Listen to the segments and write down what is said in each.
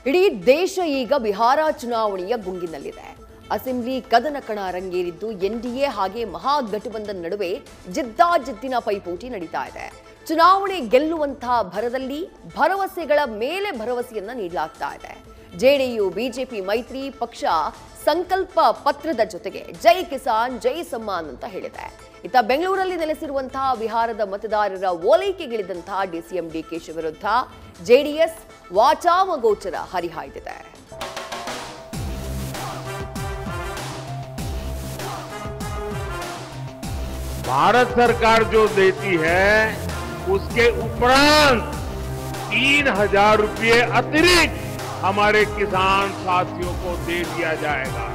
ಇಡೀ ದೇಶ ಈಗ ಬಿಹಾರ ಚುನಾವಣೆಯ ಗುಂಗಿನಲ್ಲಿದೆ. ಅಸೆಂಬ್ಲಿ ಕದನ ಕಣ ರಂಗೇರಿದ್ದು ಎನ್ಡಿಎ ಹಾಗೆ ಮಹಾಗಠಬಂಧನ್ ನಡುವೆ ಜಿದ್ದಾಜಿದ್ದಿನ ಪೈಪೋಟಿ ನಡೀತಾ ಇದೆ. ಚುನಾವಣೆ ಗೆಲ್ಲುವಂತಹ ಭರದಲ್ಲಿ ಭರವಸೆಗಳ ಮೇಲೆ ಭರವಸೆಯನ್ನ ನೀಡಲಾಗ್ತಾ ಇದೆ. ಜೆಡಿಯು ಬಿಜೆಪಿ ಮೈತ್ರಿ ಪಕ್ಷ ಸಂಕಲ್ಪ ಪತ್ರದ ಜೊತೆಗೆ ಜೈ ಕಿಸಾನ್ ಜೈ ಸಮ್ಮಾನ್ ಅಂತ ಹೇಳಿದೆ. ಇತ್ತ ಬೆಂಗಳೂರಲ್ಲಿ ನೆಲೆಸಿರುವಂತಹ ಬಿಹಾರದ ಮತದಾರರ ಓಲೈಕೆಗಿಳಿದಂತಹ ಡಿಸಿಎಂ ಡಿಕೆಶಿ ವಿರುದ್ಧ ಜೆಡಿಎಸ್ ವಾಚಾಮಗೋಚರ ಹರಿಹಾಯ್ದಿದೆ. भारत सरकार जो देती है उसके उपरांत 3000 रुपये अतिरिक्त हमारे किसान साथियों को दे दिया जाएगा।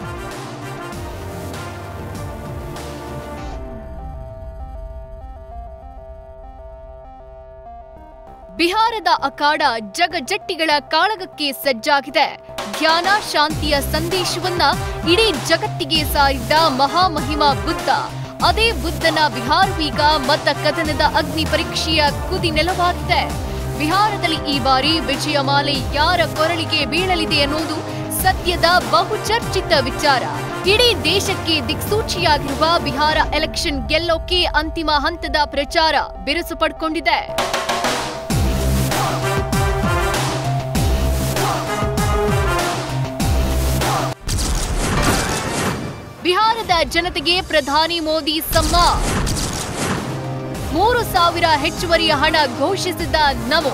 ಬಿಹಾರದ ಅಖಾಡ ಜಗಜಟ್ಟಿಗಳ ಕಾಳಗಕ್ಕೆ ಸಜ್ಜಾಗಿದೆ. ಜ್ಞಾನ ಶಾಂತಿಯ ಸಂದೇಶವನ್ನ ಇಡೀ ಜಗತ್ತಿಗೆ ಸಾರಿದ್ದ ಮಹಾಮಹಿಮ ಬುದ್ಧ, ಅದೇ ಬುದ್ಧನ ಬಿಹಾರವೀಗ ಮತ ಕದನದ ಅಗ್ನಿ ಪರೀಕ್ಷೆಯ ಕುದಿ ನೆಲವಾಗಿದೆ. ಬಿಹಾರದಲ್ಲಿ ಈ ಬಾರಿ ವಿಜಯಮಾಲೆ ಯಾರ ಕೊರಳಿಗೆ ಬೀಳಲಿದೆ ಅನ್ನೋದು ಸದ್ಯದ ಬಹುಚರ್ಚಿತ ವಿಚಾರ. ಇಡೀ ದೇಶಕ್ಕೆ ದಿಕ್ಸೂಚಿಯಾಗಿರುವ ಬಿಹಾರ ಎಲೆಕ್ಷನ್ ಗೆಲ್ಲೋಕೆ ಅಂತಿಮ ಹಂತದ ಪ್ರಚಾರ ಬಿರುಸು ಪಡ್ಕೊಂಡಿದೆ. ಬಿಹಾರದ ಜನತೆಗೆ ಪ್ರಧಾನಿ ಮೋದಿ ಸಮ್ಮಾನ್, 3000 ಹೆಚ್ಚುವರಿ ಹಣ ಘೋಷಿಸಿದ ನಮೋ.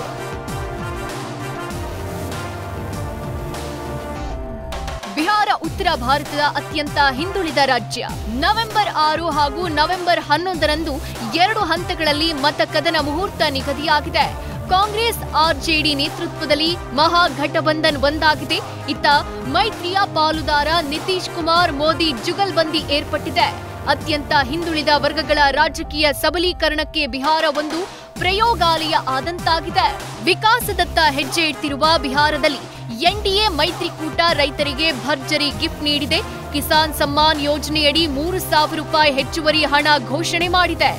ಬಿಹಾರ ಉತ್ತರ ಭಾರತದ ಅತ್ಯಂತ ಹಿಂದುಳಿದ ರಾಜ್ಯ. ನವೆಂಬರ್ 6 ಹಾಗೂ ನವೆಂಬರ್ 11ರಂದು 2 ಹಂತಗಳಲ್ಲಿ ಮತಕದನ ಮುಹೂರ್ತ ನಿಗದಿಯಾಗಿದೆ. ಕಾಂಗ್ರೆಸ್ ಆರ್ಜೆಡಿ ನೇತೃತ್ವದಲ್ಲಿ ಮಹಾಗಠಬಂಧನ್ ಒಂದಾಗಿದೆ. ಇತ್ತ ಮೈತ್ರಿಯ ಪಾಲುದಾರ ನಿತೀಶ್ ಕುಮಾರ್ ಮೋದಿ ಜುಗಲ್ಬಂದಿ ಏರ್ಪಟ್ಟಿದೆ. ಅತ್ಯಂತ ಹಿಂದುಳಿದ ವರ್ಗಗಳ ರಾಜಕೀಯ ಸಬಲೀಕರಣಕ್ಕೆ ಬಿಹಾರ ಒಂದು ಪ್ರಯೋಗಾಲಯ ಆದಂತಾಗಿದೆ. ವಿಕಾಸದತ್ತ ಹೆಜ್ಜೆ ಇಡ್ತಿರುವ ಬಿಹಾರದಲ್ಲಿ ಎನ್ಡಿಎ ಮೈತ್ರಿಕೂಟ ರೈತರಿಗೆ ಭರ್ಜರಿ ಗಿಫ್ಟ್ ನೀಡಿದೆ. ಕಿಸಾನ್ ಸಮ್ಮಾನ್ ಯೋಜನೆಯಡಿ 3000 ರೂಪಾಯಿ ಹೆಚ್ಚುವರಿ ಹಣ ಘೋಷಣೆ ಮಾಡಿದೆ.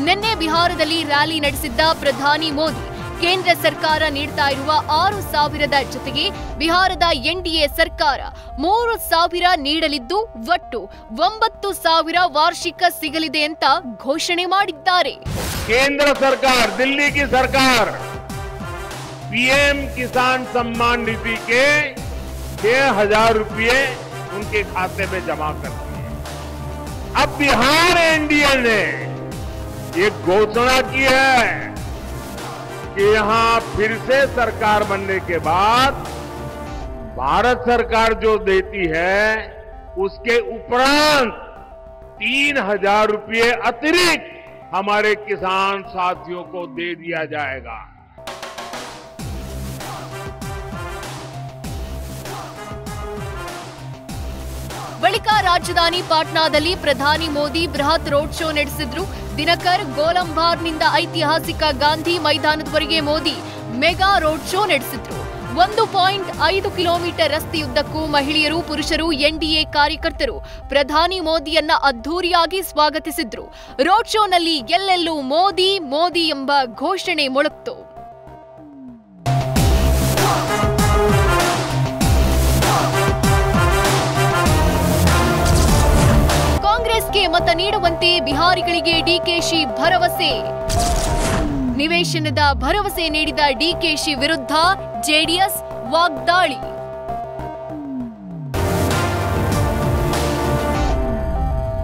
ನಿನ್ನೆ ಬಿಹಾರದಲ್ಲಿ ರ್ಯಾಲಿ ನಡೆಸಿದ್ದ ಪ್ರಧಾನಿ ಮೋದಿ ಕೇಂದ್ರ ಸರ್ಕಾರ ನೀಡ್ತಾ ಇರುವ 6000ದ ಜೊತೆಗೆ ಬಿಹಾರದ ಎನ್ಡಿಎ ಸರ್ಕಾರ 3000 ನೀಡಲಿದ್ದು ಒಟ್ಟು 9000 ವಾರ್ಷಿಕ ಸಿಗಲಿದೆ ಅಂತ ಘೋಷಣೆ ಮಾಡಿದ್ದಾರೆ. केंद्र सरकार, दिल्ली की सरकार पीएम किसान सम्मान निधि के 6000 रुपये उनके खाते में जमा करती है. अब बिहार एनडीए ने एक घोषणा की है कि यहां फिर से सरकार बनने के बाद भारत सरकार जो देती है उसके उपरांत 3000 रुपये अतिरिक्त हमारे किसान साथियों को दे दिया जाएगा. ಬಳಿಕ ರಾಜಧಾನಿ ಪಾಟ್ನಾದಲ್ಲಿ ಪ್ರಧಾನಿ ಮೋದಿ ಬೃಹತ್ ರೋಡ್ ಶೋ ನಡೆಸಿದ್ರು. ದಿನಕರ್ ಗೋಲಂಬಾರ್ನಿಂದ ಐತಿಹಾಸಿಕ ಗಾಂಧಿ ಮೈದಾನದವರೆಗೆ ಮೋದಿ ಮೆಗಾ ರೋಡ್ ಶೋ ನಡೆಸಿದ್ರು. 1.5 ಕಿಲೋಮೀಟರ್ ರಸ್ತೆಯುದ್ದಕ್ಕೂ ಮಹಿಳೆಯರು, ಪುರುಷರು, ಎನ್ಡಿಎ ಕಾರ್ಯಕರ್ತರು ಪ್ರಧಾನಿ ಮೋದಿಯನ್ನ ಅದ್ಧೂರಿಯಾಗಿ ಸ್ವಾಗತಿಸಿದ್ರು. ರೋಡ್ ಶೋನಲ್ಲಿ ಎಲ್ಲೆಲ್ಲೂ ಮೋದಿ ಮೋದಿ ಎಂಬ ಘೋಷಣೆ ಮೊಳಗ್ತು. ಕಾಂಗ್ರೆಸ್ಗೆ ಮತ ನೀಡುವಂತೆ ಬಿಹಾರಿಗಳಿಗೆ ಡಿಕೆಶಿ ಭರವಸೆ. ನಿವೇಶನದ ಭರವಸೆ ನೀಡಿದ ಡಿಕೆಶಿ ವಿರುದ್ಧ ಜೆಡಿಎಸ್ ವಾಗ್ದಾಳಿ.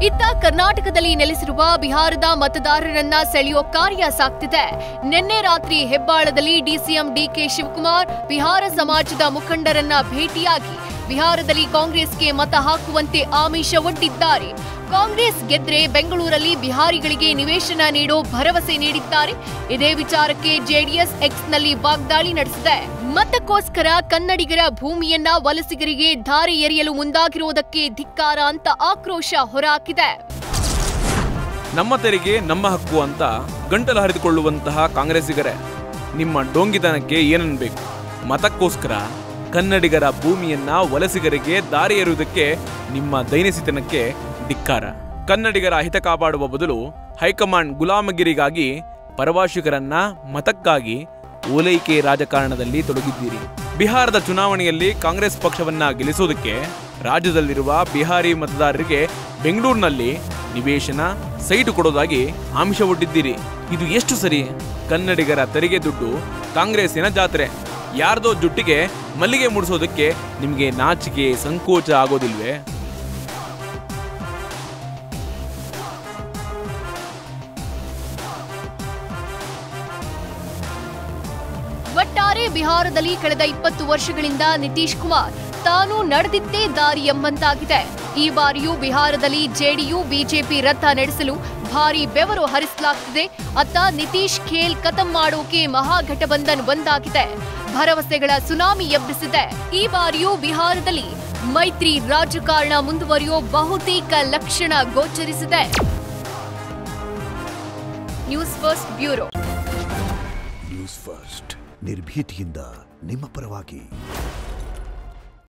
ಇತ್ತ ಕರ್ನಾಟಕದಲ್ಲಿ ನೆಲೆಸಿರುವ ಬಿಹಾರದ ಮತದಾರರನ್ನ ಸೆಳೆಯೋ ಕಾರ್ಯ ಸಾಗ್ತಿದೆ. ನಿನ್ನೆ ರಾತ್ರಿ ಹೆಬ್ಬಾಳದಲ್ಲಿ ಡಿಸಿಎಂ ಡಿಕೆ ಶಿವಕುಮಾರ್ ಬಿಹಾರ ಸಮಾಜದ ಮುಖಂಡರನ್ನ ಭೇಟಿಯಾಗಿ ಬಿಹಾರದಲ್ಲಿ ಕಾಂಗ್ರೆಸ್ಗೆ ಮತ ಹಾಕುವಂತೆ ಆಮಿಷ ಒಡ್ಡಿದ್ದಾರೆ. ಕಾಂಗ್ರೆಸ್ ಗೆದ್ರೆ ಬೆಂಗಳೂರಲ್ಲಿ ಬಿಹಾರಿಗಳಿಗೆ ನಿವೇಶನ ನೀಡೋ ಭರವಸೆ ನೀಡಿದ್ದಾರೆ. ಇದೇ ವಿಚಾರಕ್ಕೆ ಜೆಡಿಎಸ್ ಎಕ್ಸ್ನಲ್ಲಿ ವಾಗ್ದಾಳಿ ನಡೆಸಿದೆ. ಮತಕ್ಕೋಸ್ಕರ ಕನ್ನಡಿಗರ ಭೂಮಿಯನ್ನ ವಲಸಿಗರಿಗೆ ಧಾರೆ ಎರೆಯಲು ಮುಂದಾಗಿರುವುದಕ್ಕೆ ಧಿಕ್ಕಾರ ಅಂತ ಆಕ್ರೋಶ ಹೊರಹಾಕಿದೆ. ನಮ್ಮ ತೆರಿಗೆ ನಮ್ಮ ಹಕ್ಕು ಅಂತ ಗಂಟಲು ಹರಿದುಕೊಳ್ಳುವಂತಹ ಕಾಂಗ್ರೆಸ್ಸಿಗರೇ, ನಿಮ್ಮ ಡೋಂಗಿತನಕ್ಕೆ ಏನನ್ಬೇಕು? ಮತಕ್ಕೋಸ್ಕರ ಕನ್ನಡಿಗರ ಭೂಮಿಯನ್ನ ವಲಸಿಗರಿಗೆ ದಾರಿ ಎರೆಯುವುದಕ್ಕೆ ನಿಮ್ಮ ದೈನಸಿತನಕ್ಕೆ ಧಿಕ್ಕಾರ. ಕನ್ನಡಿಗರ ಹಿತ ಕಾಪಾಡುವ ಬದಲು ಹೈಕಮಾಂಡ್ ಗುಲಾಮಗಿರಿಗಾಗಿ ಪರಭಾಷಿಗರನ್ನ ಮತಕ್ಕಾಗಿ ಓಲೈಕೆ ರಾಜಕಾರಣದಲ್ಲಿ ತೊಡಗಿದ್ದೀರಿ. ಬಿಹಾರದ ಚುನಾವಣೆಯಲ್ಲಿ ಕಾಂಗ್ರೆಸ್ ಪಕ್ಷವನ್ನ ಗೆಲ್ಲಿಸೋದಕ್ಕೆ ರಾಜ್ಯದಲ್ಲಿರುವ ಬಿಹಾರಿ ಮತದಾರರಿಗೆ ಬೆಂಗಳೂರಿನಲ್ಲಿ ನಿವೇಶನ ಸೈಟು ಕೊಡೋದಾಗಿ ಆಮಿಷವೊಡ್ಡಿದ್ದೀರಿ. ಇದು ಎಷ್ಟು ಸರಿ? ಕನ್ನಡಿಗರ ತೆರಿಗೆ ದುಡ್ಡು ಕಾಂಗ್ರೆಸ್ಸಿನ ಜಾತ್ರೆ. ಯಾರ್ದೋ ಜುಟ್ಟಿಗೆ ಮಲ್ಲಿಗೆ ಮುಡಿಸೋದಕ್ಕೆ ನಿಮಗೆ ನಾಚಿಕೆ ಸಂಕೋಚ ಆಗೋದಿಲ್ವೇ? ಒಟ್ಟಾರೆ ಬಿಹಾರದಲ್ಲಿ ಕಳೆದ 20 ವರ್ಷಗಳಿಂದ ನಿತೀಶ್ ಕುಮಾರ್ ತಾನು ನಡೆದಿದ್ದೇ ದಾರಿ ಎಂಬಂತಾಗಿದೆ. ಈ ಬಾರಿಯೂ ಬಿಹಾರದಲ್ಲಿ ಜೆಡಿಯು ಬಿಜೆಪಿ ರಥ ನಡೆಸಲು ಭಾರಿ ಬೆವರು ಹರಿಸಲಾಗ್ತಿದೆ. ಅತ್ತ ನಿತೀಶ್ ಖೇಲ್ ಖತಮ್ ಮಾಡೋಕೆ ಮಹಾಗಠಬಂಧನ್ ಒಂದಾಗಿದೆ. ಭರವಸೆಗಳ ಸುನಾಮಿ ಎಬ್ಬಿಸಿದೆ. ಈ ಬಾರಿಯೂ ಬಿಹಾರದಲ್ಲಿ ಮೈತ್ರಿ ರಾಜಕಾರಣ ಮುಂದುವರಿಯೋ ಬಹುತೇಕ ಲಕ್ಷಣ ಗೋಚರಿಸಿದೆ. News first bureau. News first ನಿರ್ಭೀತಿಯಿಂದ ನಿಮ್ಮ ಪರವಾಗಿ.